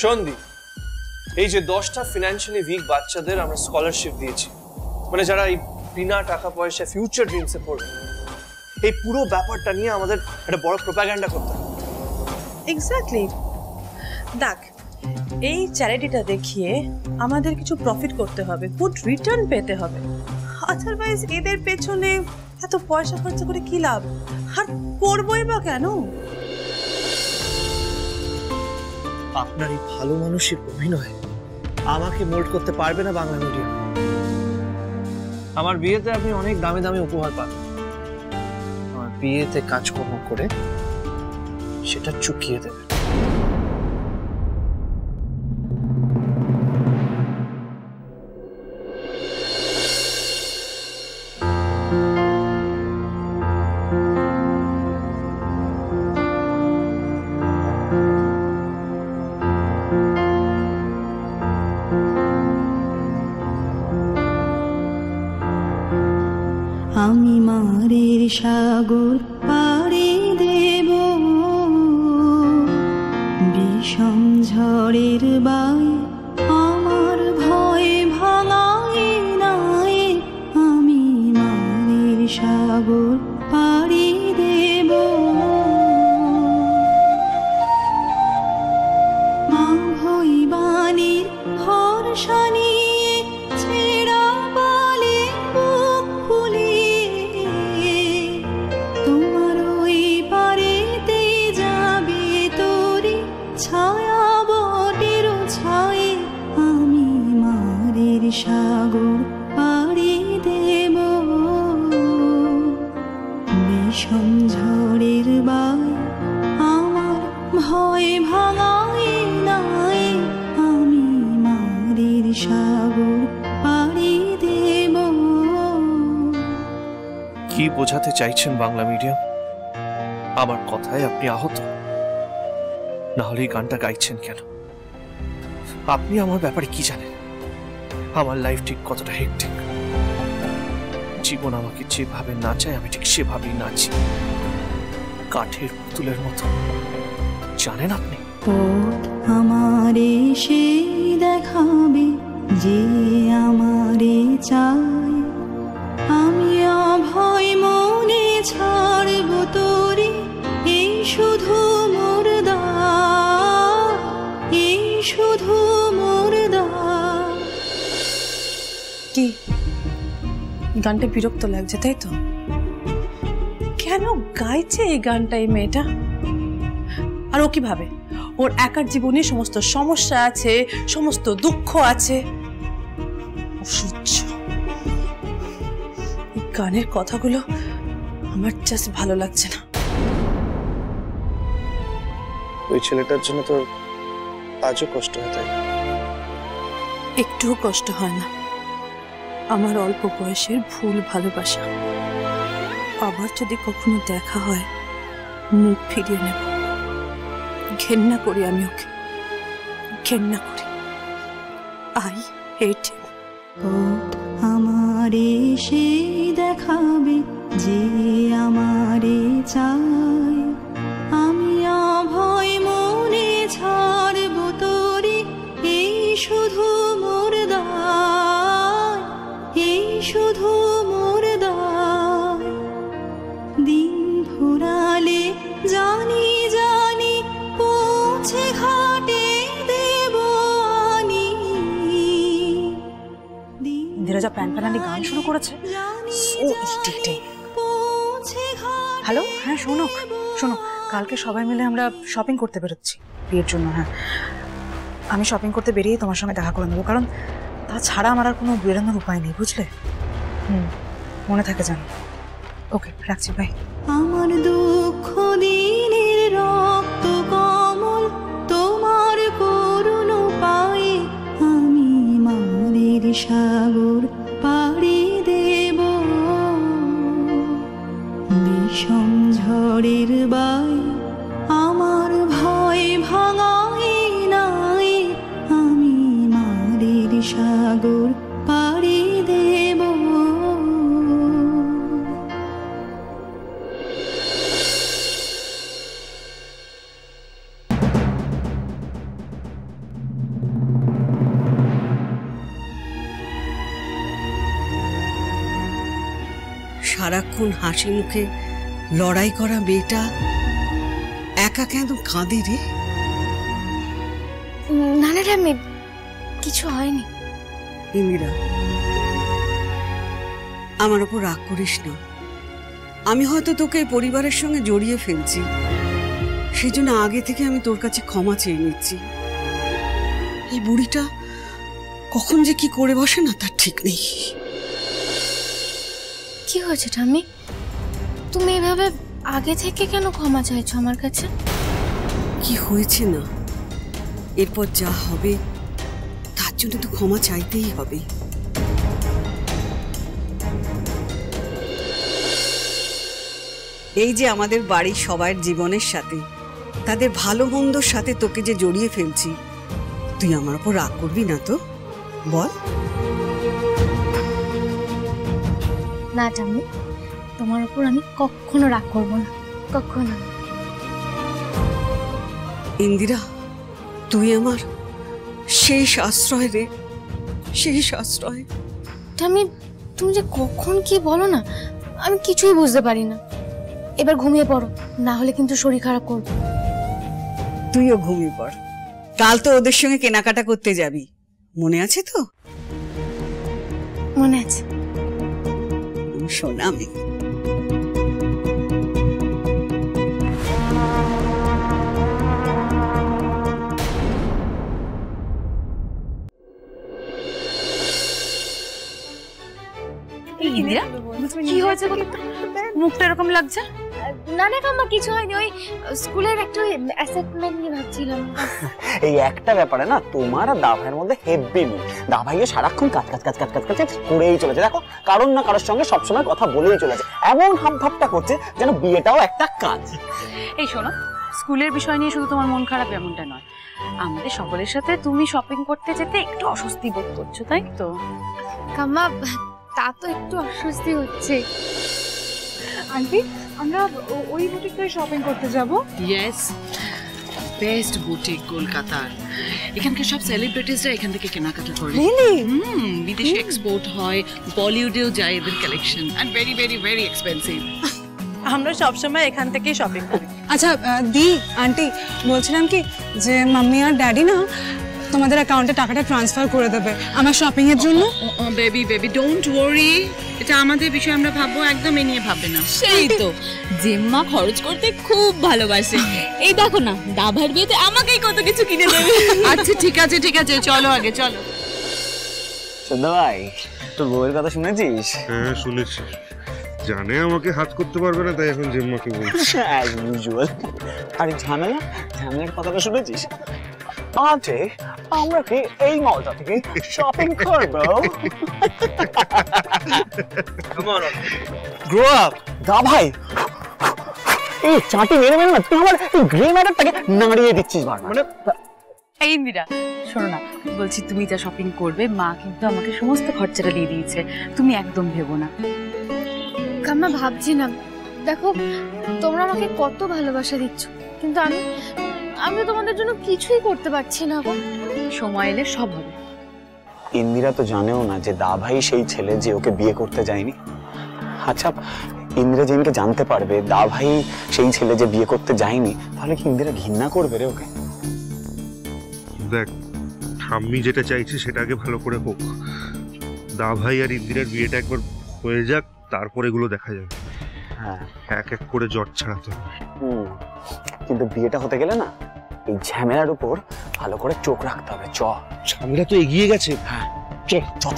সন্দীপ, এই যে 10টা ফিনান্সিয়ালি উইক বাচ্চাদের আমরা স্কলারশিপ দিয়েছি, মানে যারা এই বিনা টাকা পয়সা ফিউচার ড্রিমসে পড়বে, এই পুরো ব্যাপারটা নিয়ে আমাদের একটা বড় প্রোপাগ্যান্ডা করতে হবে। এক্স্যাক্টলি। দেখ, এই চ্যারিটিটা দেখিয়ে আমাদের কিছু প্রফিট করতে হবে, গুড রিটার্ন পেতে হবে। আদারওয়াইজ এদের পেছনে এত পয়সা খরচা করে কি লাভ, আর করবই বা কেন? আপনার এই ভালো মানুষের অভিনয় আমাকে মোল্ড করতে পারবে না বাংলা মিডিয়াম। আমার বিয়েতে আপনি অনেক দামি দামি উপহার পান, আমার বিয়েতে কাজকর্ম করে সেটা চুকিয়ে দেবেন। আমি মারের সাগর পাড়ি দেব, বিষম ঝড়ের বাই আমার ভয় ভাঙায় নাই। আমি মারের সাগর পাড়ি দেব, মা ভৈবানীর ভরসা নিয়ে ছেড়া পালে বুক ফুলিয়ে তোমার ওই পারেতে যাবে তোরে ছায়া বটের ছায়ে। আমি মারের সাগর পাড়ি দেব, বিষম ঝড়ের বাই আমার ভয় ভাঙায় নাই। আমি মারের সাগর পাড়ি দেব। কি বোঝাতে চাইছেন বাংলা মিডিয়াম? আমার কথায় আপনি আহত? না হলে এই গানটা গাইছেন কেন? আপনি আমার ব্যাপারে কি জানেন? আমার লাইফ ঠিক কতটা হেক্টিক। জীবন আমাকে যেভাবে নাচায় আমি ঠিক সেভাবেই নাচি, কাঠের পুতুলের মতো। জানেন আপনি? পথ আমারে সেই দেখাবে যে আমারে চায়। আমি অভয় মনে ছাড়ব তোরে, এই শুধু মোর দায়, এই শুধু মোর দায়। কি গানটা বিরক্ত লাগছে তাই তো? কেন গাইছে এই গানটা এই মেয়েটা? আর ও কি ভাবে ওর একার জীবনে সমস্ত সমস্যা আছে, সমস্ত দুঃখ আছে? অসহ্য। এই গানের কথাগুলো আমার জাস্ট ভালো লাগছে না। ওই ছেলেটার জন্য তো আজও কষ্ট হয়, তাই? একটুও কষ্ট হয় না। আমার অল্প বয়সের ভুল ভালোবাসা, আবার যদি কখনো দেখা হয় মুখ ফিরিয়ে নেব। ঘেন্না করি আমি ওকে, ঘেন্না করি। আই হেট হিম। পথ আমারে সেই দেখাবে যে আমারে চায়। আমি অভয় মনে ছাড়ব তোরে, এই শুধু মোর দায়, এই শুধু মোর দায়। দিন ফুরালে জানি জানি পৌঁছে ঘাটে দেব আনি। ধীরজা প্যান প্যানানি গান শুরু করেছে। ও ইরিটেটিং। হ্যালো, হ্যাঁ শোনো, কালকে সবাই মিলে আমরা শপিং করতে বেরোচ্ছি বিয়ের জন্য। হ্যাঁ, আমি শপিং করতে বেরিয়ে তোমার সঙ্গে দেখা করে নেবো, কারণ তাছাড়া আমার আর কোনো বেরোনোর উপায় নেই, বুঝলে? মনে থাকে জানো। ওকে, রাখছি, বাই। আমার দুঃখ দিনের রক্ত কমল তোমার করুণ পায়ে। আমি মারের সাগর পাড়ি দেব, বিষম ঝড়ের বাই আমার ভয় ভাঙায় নাই। আমি মারের সাগর পাড়ি দেব। সারাক্ষণ হাসি মুখে লড়াই করা মেয়েটা একা কেন কাঁদে রে? না না ঠাম্মি, কিছু হয়নি। ইন্দিরা, আমার ওপর রাগ করিস না। আমি হয়তো তোকে এই পরিবারের সঙ্গে জড়িয়ে ফেলছি, সেই জন্য আগে থেকে আমি তোর কাছে ক্ষমা চেয়ে নিচ্ছি। এই বুড়িটা কখন যে কি করে বসে না তার ঠিক নেই। কি হয়েছে ঠাম্মি? তুমি এভাবে আগে থেকে কেন ক্ষমা চাইছো আমার কাছে? কি হয়েছে না, এরপর যা হবে তার জন্য তো ক্ষমা চাইতেই হবে। এই যে আমাদের বাড়ির সবার জীবনের সাথে, তাদের ভালো মন্দর সাথে তোকে যে জড়িয়ে ফেলছি, তুই আমার উপর রাগ করবি না তো? বল। না ঠাম্মি, তোমার উপর আমি কখনো রাগ করবো না, কখনো না। ইন্দিরা, তুই আমার শেষ আশ্রয় রে, শেষ আশ্রয়। ঠাম্মি, তুমি যে কখন কি বলো না, আমি কিছুই বুঝতে পারি না। এবার ঘুমিয়ে পড়ো, না হলে কিন্তু শরীর খারাপ করবে। তুইও ঘুমিয়ে পড়, কাল তো ওদের সঙ্গে কেনাকাটা করতে যাবি, মনে আছে তো? মনে আছে। শোনা আমি ইন্দিরা, কি হয়েছে? মুখটা এরকম লাগছে? না না কাম্মা, কিছু হয়নি। ওই স্কুলের একটু অ্যাসাইনমেন্ট নিয়ে ভাবছিলাম। এই একটা ব্যাপারে না তোমার আর দাভাইয়ের মধ্যে হেব্বি মিল। দাভাইও সারাক্ষণ কাজ কাজ কাজ কাজ কাজ কাজ করেই চলেছে, দেখো কারণ না কারোর সঙ্গে সবসময় কথা বলেই চলেছে, এমন হাবভাবটা করছে যেন বিয়েটাও একটা কাজ। এই শোনো, স্কুলের বিষয় নিয়ে শুধু তোমার মন খারাপ এমনটা নয়, আমাদের সকলের সাথে তুমি শপিং করতে যেতে একটু অস্বস্তি বোধ করছো, তাই তো? কাম্মা, তা তো একটু অস্বস্তি হচ্ছে। আন্টি, আমরা ওই বুটিকটায় শপিং করতে যাব। ইয়েস, বেস্ট বুটিক কলকাতার। এখানকার সব সেলিব্রিটিজরা এখান থেকে কেনাকাটা করে। বিদেশে এক্সপোর্ট হয়, বলিউডেও যায় এদের collection, and very very very expensive. আমরা সবসময় এখান থেকেই শপিং করি। আচ্ছা দি, আন্টি বলছিলাম কি যে মাম্মি আর ড্যাডি না তোমাদের অ্যাকাউন্টে টাকাটা ট্রান্সফার করে দেবে আমার শপিং এর জন্য। বেবি বেবি ডোন্ট ওয়ারি, এটা আমাদের বিষয়, আমরা ভাববো, একদম এ নিয়ে ভাববে না। সেই তো, জেম্মা খরচ করতে খুব ভালোবাসে। এই দেখো না, দাভার বিয়েতে আমাকেই কত কিছু কিনে দেবে। আচ্ছা ঠিক আছে ঠিক আছে, চলো আগে চলো। সন্ধ্যা ভাই, তোর বউয়ের কথা শুনেছিস? হ্যাঁ শুনেছি, জানে আমাকে হাত করতে পারবে না, তাই এখন জেম্মাকে বলছি। As usual. আর এই ঝামেলার কথাটা শুনেছিস? আজকে আমরা কি এই মলটা থেকে শপিং করবো? Grow up. দা ভাই, এই চাটি মেরে মেরে না তুই আমার এই গ্রে ম্যাটারটাকে নাড়িয়ে দিচ্ছিস বারবার। মানে এই ইন্দিরা, শোনো না, বলছি তুমি যা শপিং করবে, মা কিন্তু আমাকে সমস্ত খরচাটা দিয়ে দিয়েছে, তুমি একদম ভেবো না। কাম্মা, ভাবছি না, দেখো তোমরা আমাকে কত ভালোবাসা দিচ্ছ, কিন্তু আমি তো তোমাদের জন্য কিছুই করতে পারছি না গো। সময় এলে সব হবে। ইন্দিরা তো জানেও না যে দা ভাই সেই ছেলে যে ওকে বিয়ে করতে যায়নি। আচ্ছা, ইন্দিরা যেদিনকে জানতে পারবে দা ভাই সেই ছেলে যে বিয়ে করতে যায়নি, তাহলে কি ইন্দিরা ঘৃণা করবে রে ওকে? দেখ, ঠাম্মি যেটা চাইছে সেটা আগে ভালো করে হোক। দা ভাই আর ইন্দিরার বিয়েটা একবার হয়ে যাক, তারপর এগুলো দেখা যাবে। হ্যাঁ, এক এক করে জট ছাড়াতে হবে। কিন্তু বিয়েটা হতে গেলে না এই ঝামেলার উপর ভালো করে চোখ রাখতে হবে। চ, ঝামেলা তো এগিয়ে গেছে। হ্যাঁ, চল চল।